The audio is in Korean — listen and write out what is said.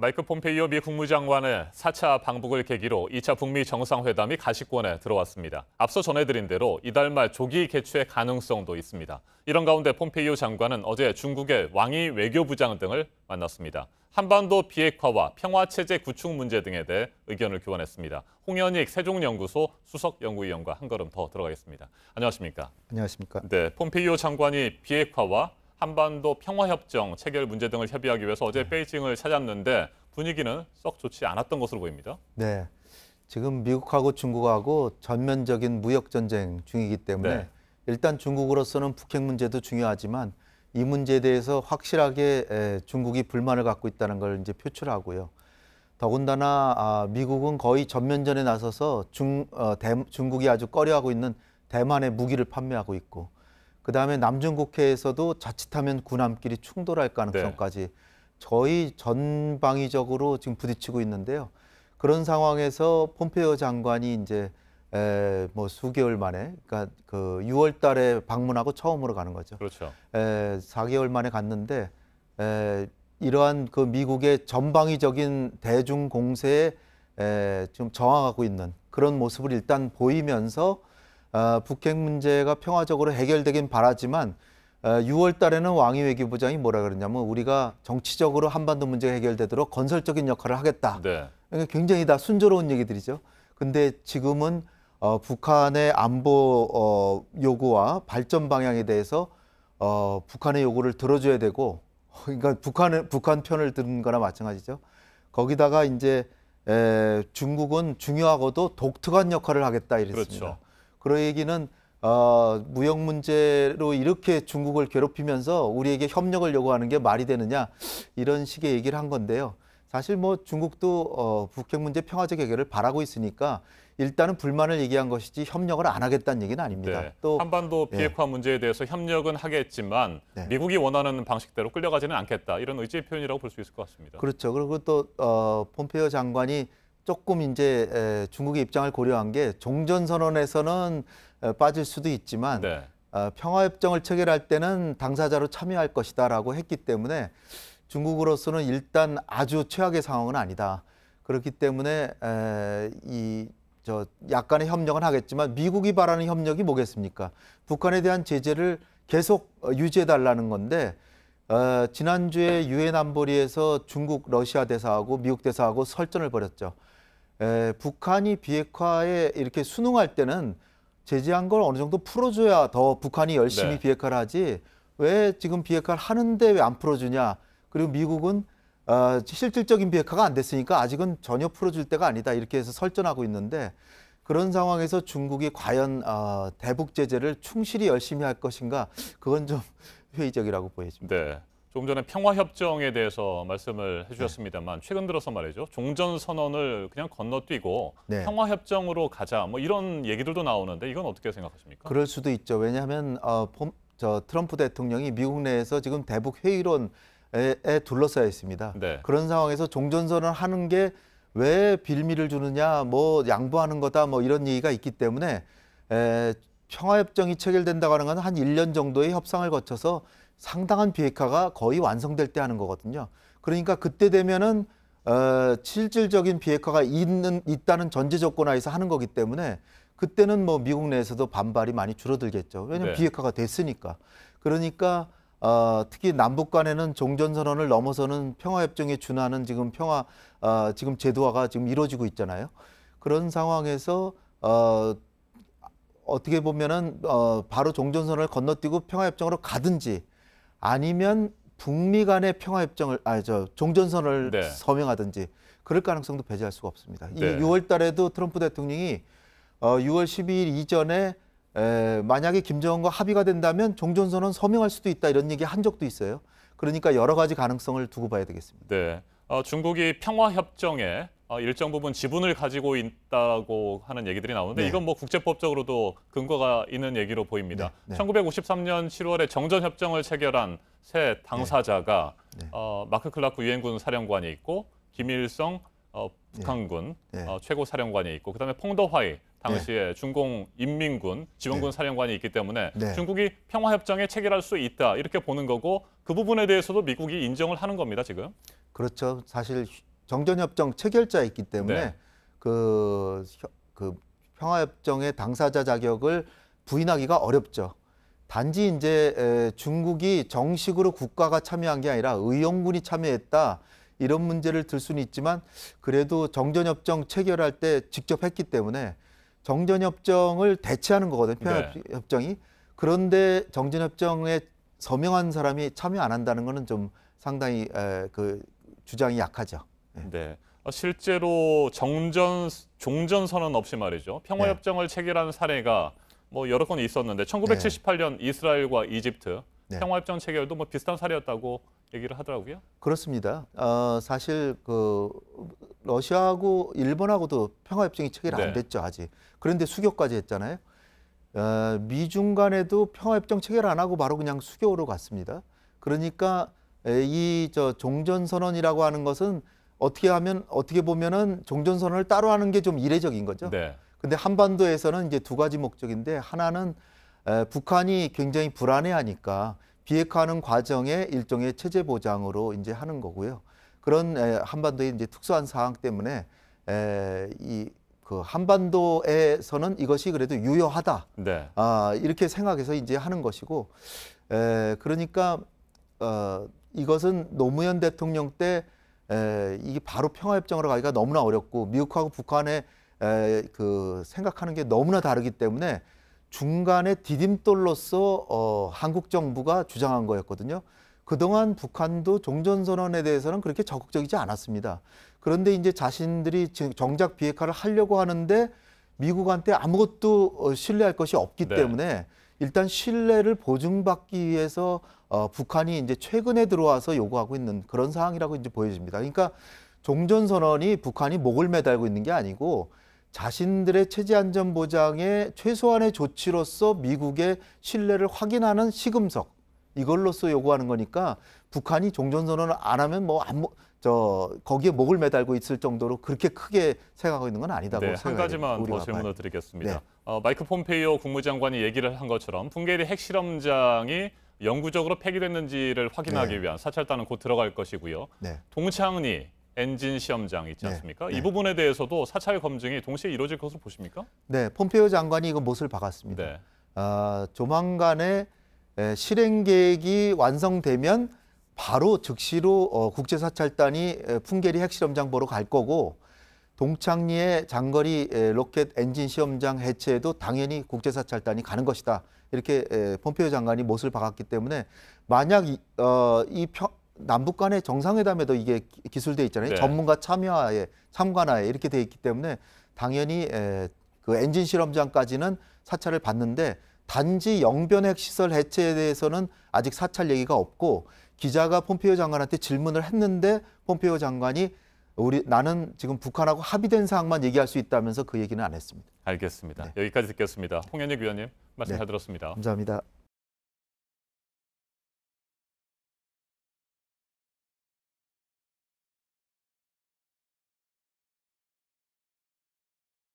마이크 폼페이오 미 국무장관의 4차 방북을 계기로 2차 북미 정상회담이 가시권에 들어왔습니다. 앞서 전해드린 대로 이달 말 조기 개최 가능성도 있습니다. 이런 가운데 폼페이오 장관은 어제 중국의 왕이 외교부장 등을 만났습니다. 한반도 비핵화와 평화체제 구축 문제 등에 대해 의견을 교환했습니다. 홍현익 세종연구소 수석연구위원과 한 걸음 더 들어가겠습니다. 안녕하십니까? 안녕하십니까? 네, 폼페이오 장관이 비핵화와 한반도 평화협정 체결 문제 등을 협의하기 위해서 어제 베이징을 찾았는데 분위기는 썩 좋지 않았던 것으로 보입니다. 네, 지금 미국하고 중국하고 전면적인 무역전쟁 중이기 때문에 일단 중국으로서는 북핵 문제도 중요하지만 이 문제에 대해서 확실하게 중국이 불만을 갖고 있다는 걸 이제 표출하고요. 더군다나 미국은 거의 전면전에 나서서 중국이 아주 꺼려하고 있는 대만에 무기를 판매하고 있고, 그다음에 남중국해에서도 자칫하면 군함끼리 충돌할 가능성까지 거의 전방위적으로 지금 부딪히고 있는데요. 그런 상황에서 폼페이오 장관이 이제 뭐 수개월 만에, 그러니까 그 6월 달에 방문하고 처음으로 가는 거죠. 그렇죠. 4개월 만에 갔는데 이러한 그 미국의 전방위적인 대중 공세에 좀 저항하고 있는 그런 모습을 일단 보이면서 북핵 문제가 평화적으로 해결되긴 바라지만 6월 달에는 왕이 외교부장이 뭐라 그랬냐면 우리가 정치적으로 한반도 문제가 해결되도록 건설적인 역할을 하겠다. 그러니까 굉장히 다 순조로운 얘기들이죠. 근데 지금은 북한의 안보 요구와 발전 방향에 대해서 북한의 요구를 들어줘야 되고, 그러니까 북한 편을 드는 거나 마찬가지죠. 거기다가 이제 중국은 중요하고도 독특한 역할을 하겠다 이랬습니다. 그렇죠. 그 얘기는 무역 문제로 이렇게 중국을 괴롭히면서 우리에게 협력을 요구하는 게 말이 되느냐, 이런 식의 얘기를 한 건데요. 사실 뭐 중국도 북핵 문제 평화적 해결을 바라고 있으니까 일단은 불만을 얘기한 것이지 협력을 안 하겠다는 얘기는 아닙니다. 또 한반도 비핵화 문제에 대해서 협력은 하겠지만 미국이 원하는 방식대로 끌려가지는 않겠다, 이런 의지의 표현이라고 볼 수 있을 것 같습니다. 그렇죠. 그리고 또 폼페이오 장관이 조금 이제 중국의 입장을 고려한 게 종전선언에서는 빠질 수도 있지만 평화협정을 체결할 때는 당사자로 참여할 것이다라고 했기 때문에 중국으로서는 일단 아주 최악의 상황은 아니다. 그렇기 때문에 약간의 협력은 하겠지만 미국이 바라는 협력이 뭐겠습니까? 북한에 대한 제재를 계속 유지해달라는 건데 지난주에 유엔 안보리에서 중국, 러시아 대사하고 미국 대사하고 설전을 벌였죠. 북한이 비핵화에 이렇게 순응할 때는 제재한 걸 어느 정도 풀어줘야 더 북한이 열심히 비핵화를 하지, 왜 지금 비핵화를 하는데 왜 안 풀어주냐. 그리고 미국은 실질적인 비핵화가 안 됐으니까 아직은 전혀 풀어줄 때가 아니다, 이렇게 해서 설전하고 있는데, 그런 상황에서 중국이 과연 대북 제재를 충실히 열심히 할 것인가, 그건 좀 회의적이라고 보여집니다. 조금 전에 평화협정에 대해서 말씀을 해주셨습니다만 최근 들어서 말이죠, 종전선언을 그냥 건너뛰고 평화협정으로 가자, 뭐 이런 얘기들도 나오는데 이건 어떻게 생각하십니까? 그럴 수도 있죠. 왜냐하면 트럼프 대통령이 미국 내에서 지금 대북 회의론에 둘러싸여 있습니다. 그런 상황에서 종전선언을 하는 게 왜 빌미를 주느냐, 뭐 양보하는 거다, 뭐 이런 얘기가 있기 때문에 평화협정이 체결된다고 하는 건 한 1년 정도의 협상을 거쳐서 상당한 비핵화가 거의 완성될 때 하는 거거든요. 그러니까 그때 되면은 실질적인 비핵화가 있다는 전제 조건 하에서 하는 거기 때문에 그때는 뭐 미국 내에서도 반발이 많이 줄어들겠죠. 왜냐하면 비핵화가 됐으니까. 그러니까 특히 남북 간에는 종전선언을 넘어서는 평화협정에 준하는 지금 지금 제도화가 지금 이루어지고 있잖아요. 그런 상황에서 어떻게 보면은 바로 종전선언을 건너뛰고 평화협정으로 가든지, 아니면 북미 간의 평화협정을 종전선언을 서명하든지, 그럴 가능성도 배제할 수가 없습니다. 이 6월 달에도 트럼프 대통령이 6월 12일 이전에 만약에 김정은과 합의가 된다면 종전선언 서명할 수도 있다, 이런 얘기 한 적도 있어요. 그러니까 여러 가지 가능성을 두고 봐야 되겠습니다. 중국이 평화협정에 일정 부분 지분을 가지고 있다고 하는 얘기들이 나오는데 이건 뭐 국제법적으로도 근거가 있는 얘기로 보입니다. 1953년 7월에 정전협정을 체결한 새 당사자가 마크 클라크 유엔군 사령관이 있고, 김일성 북한군 최고 사령관이 있고, 그다음에 퐁더화이 당시에 중공 인민군 지원군 사령관이 있기 때문에 중국이 평화협정에 체결할 수 있다, 이렇게 보는 거고, 그 부분에 대해서도 미국이 인정을 하는 겁니다, 지금. 그렇죠. 사실 정전협정 체결자에 있기 때문에 네. 그 평화협정의 당사자 자격을 부인하기가 어렵죠. 단지 이제 중국이 정식으로 국가가 참여한 게 아니라 의용군이 참여했다. 이런 문제를 들 수는 있지만 그래도 정전협정 체결할 때 직접 했기 때문에 정전협정을 대체하는 거거든요. 평화협정이. 네. 그런데 정전협정에 서명한 사람이 참여 안 한다는 거는 좀 상당히 그 주장이 약하죠. 네. 네. 실제로 종전선언 없이 말이죠. 평화협정을 네. 체결한 사례가 뭐 여러 건 있었는데 1978년 네. 이스라엘과 이집트 네. 평화협정 체결도 뭐 비슷한 사례였다고 얘기를 하더라고요. 그렇습니다. 사실 그 러시아하고 일본하고도 평화협정이 체결 안 됐죠 아직. 그런데 수교까지 했잖아요. 미중 간에도 평화협정 체결 안 하고 바로 그냥 수교로 갔습니다. 그러니까 이 종전선언이라고 하는 것은 어떻게 보면은 종전선언을 따로 하는 게 좀 이례적인 거죠. 네. 근데 한반도에서는 이제 두 가지 목적인데 하나는 북한이 굉장히 불안해하니까 비핵화하는 과정에 일종의 체제 보장으로 이제 하는 거고요. 그런 한반도의 이제 특수한 상황 때문에 그 한반도에서는 이것이 그래도 유효하다. 네. 이렇게 생각해서 이제 하는 것이고, 그러니까 이것은 노무현 대통령 때 이게 바로 평화협정으로 가기가 너무나 어렵고 미국하고 북한의 그 생각하는 게 너무나 다르기 때문에 중간에 디딤돌로서 한국 정부가 주장한 거였거든요. 그동안 북한도 종전선언에 대해서는 그렇게 적극적이지 않았습니다. 그런데 이제 자신들이 정작 비핵화를 하려고 하는데 미국한테 아무것도 신뢰할 것이 없기 네. 때문에 일단 신뢰를 보증받기 위해서 북한이 이제 최근에 들어와서 요구하고 있는 그런 상황이라고 이제 보여집니다. 그러니까 종전선언이 북한이 목을 매달고 있는 게 아니고 자신들의 체제 안전 보장의 최소한의 조치로서 미국의 신뢰를 확인하는 시금석 이걸로써 요구하는 거니까 북한이 종전선언을 안 하면 거기에 목을 매달고 있을 정도로 그렇게 크게 생각하고 있는 건 아니다고 네, 한 가지만 더 질문을 드리겠습니다. 네. 마이크 폼페이오 국무장관이 얘기를 한 것처럼 풍계리 핵실험장이 영구적으로 폐기됐는지를 확인하기 네. 위한 사찰단은 곧 들어갈 것이고요. 네. 동창리 엔진 시험장 있지 않습니까? 네. 이 부분에 대해서도 사찰 검증이 동시에 이루어질 것으로 보십니까? 네, 폼페이오 장관이 이거 못을 박았습니다. 네. 조만간에 실행 계획이 완성되면 바로 즉시로 국제사찰단이 풍계리 핵실험장 보러 갈 거고 동창리의 장거리 로켓 엔진 시험장 해체에도 당연히 국제사찰단이 가는 것이다. 이렇게 폼페이오 장관이 못을 박았기 때문에 만약 남북 간의 정상회담에도 이게 기술돼 있잖아요. 네. 전문가 참관하에 이렇게 돼 있기 때문에 당연히 그 엔진 실험장까지는 사찰을 받는데 단지 영변 핵시설 해체에 대해서는 아직 사찰 얘기가 없고 기자가 폼페이오 장관한테 질문을 했는데 폼페이오 장관이 나는 지금 북한하고 합의된 사항만 얘기할 수 있다면서 그 얘기는 안 했습니다. 알겠습니다. 네. 여기까지 듣겠습니다. 홍현익 위원님 말씀 잘 들었습니다. 감사합니다.